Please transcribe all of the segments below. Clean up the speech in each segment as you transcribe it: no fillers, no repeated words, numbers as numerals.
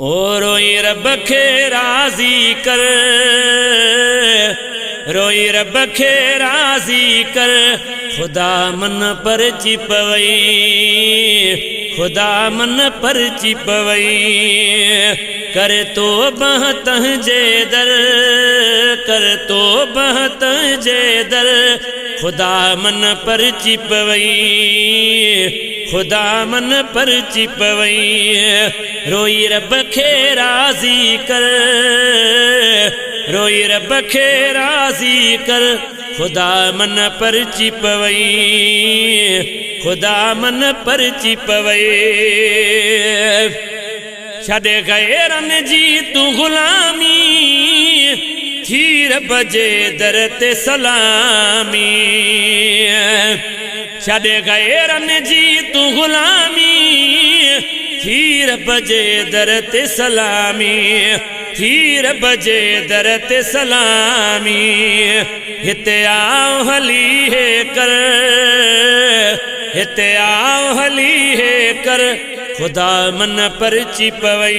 ओ रोई रब खे राज़ी कर, रोई रब खे राज़ी कर, खुदा मन परची पवई, खुदा मन परची पवई। कर तो बह तंहिंजे दर, कर तो बह तंहिंजे दर, खुदा मन परची पवई, खुदा मन परची पवई। रोई रब खे राज़ी कर, रोई रब खे राज़ी कर, खुदा मन परची पवई, खुदा मन परची पवई। छॾ गैरनि जी तू ग़ुलामी, थी रब जे दर ते सलामी। छॾ गैरनि जी तू ग़ुलामी, थी रब जे दर ते सलामी, थी रब जे दर ते सलामी। हिते आओ हली हे कर, हिते आओ हली हे कर, खुदा मन परची पवई,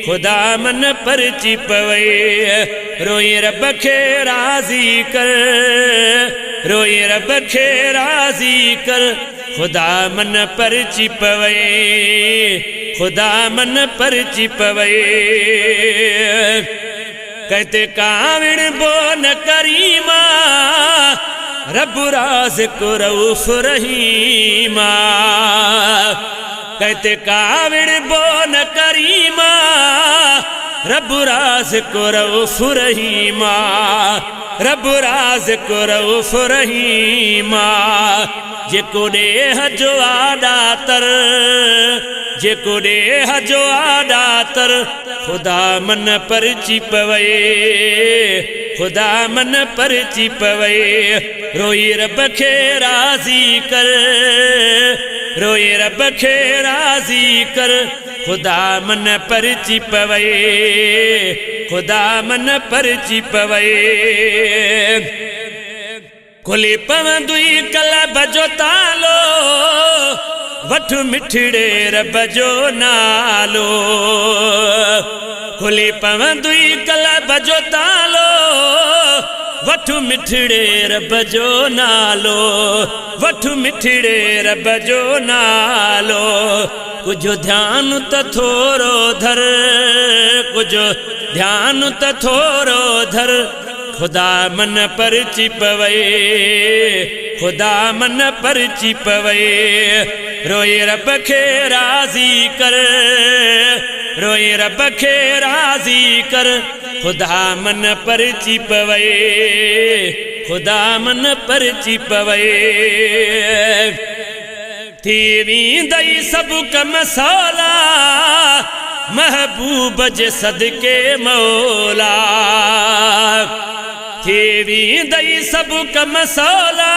खुदा मन परची पवई। रोई रब खे राज़ी कर, रोई रब खे राज़ी कर, खुदा मन परची पवई, खुदा मन परची पवई। कहते काविड़ बो न करीमा, रब राज़ को रऊफ़ रहीमा। कहते काविड़ बो न करीमा, रब राज़ को रऊफ़ रहीमा, रब राज़ को रऊफ़ रहीमा। जेको ॾेह जो आॾातर, जेको ॾेह जो आॾातर, खुदा मन परची पवई, खुदा मन परची पवई। रोई रब खे राज़ी कर, रोई रब खे राज़ी कर, खुदा मन परची पवई, खुदा मन परची पवई। खुली पवंदुई कलब जो तालो, वठ मिठड़े रब जो नालो। खुली पवंदुई कलब जो तालो, वठ मिठड़े रब जो नालो, वठ मिठड़े रब जो नालो। कुछ ध्यान त थोरो धर, कुछ ध्यान त थोरो धर, खुदा मन परची पवई, खुदा मन परची पवई। रोई रब खे राज़ी कर, रोई रब खे राज़ी कर, खुदा मन परची पवई, खुदा मन परची पवई। थी वेंदई सब कम सवला, महबूब जे सदके मौला। थी वेंदई सब कम सवला,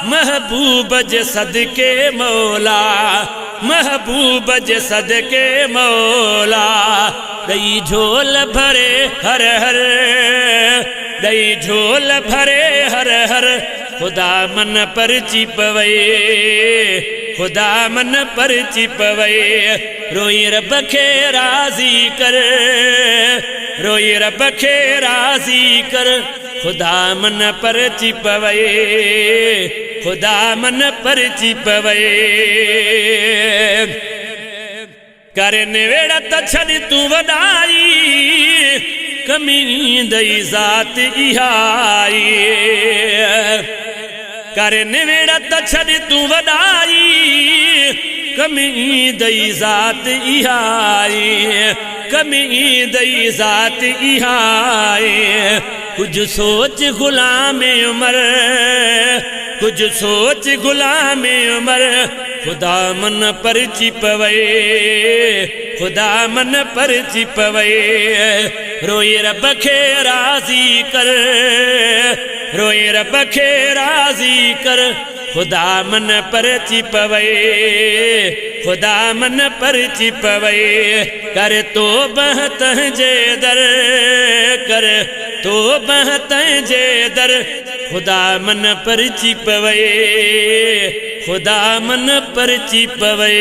महबूब जे सदके मौला, महबूब जे सदके मौला। दई झोल भरे हर हर, दई झोल भरे हर हर, खुदा मन परची पवई, खुदा मन परची पवई। रोई रब खे राज़ी कर, रोई रब खे राज़ी कर, खुदा मन परची पवई, खुदा मन परची पवई। कर निवेड़ त छॾ तूं वॾाई, कमी दई ज़ात इहाई। कर निवेड़ त छॾ तूं वॾाई, कमी दई ज़ात इहाई, कमी दई ज़ात इहाई। कुछ सोच गुलाम उमर, कुछ सोच गुलाम उमर, खुदा मन परची पवई, खुदा मन परची पवई। रोई रब खे राज़ी कर, रोई रब खे राज़ी कर, खुदा मन परची पवई, खुदा मन परची पवई। कर तो बह तंहिंजे दर, कर तो बह तंहिंजे दर, खुदा मन परची पवई, खुदा मन परची पवई।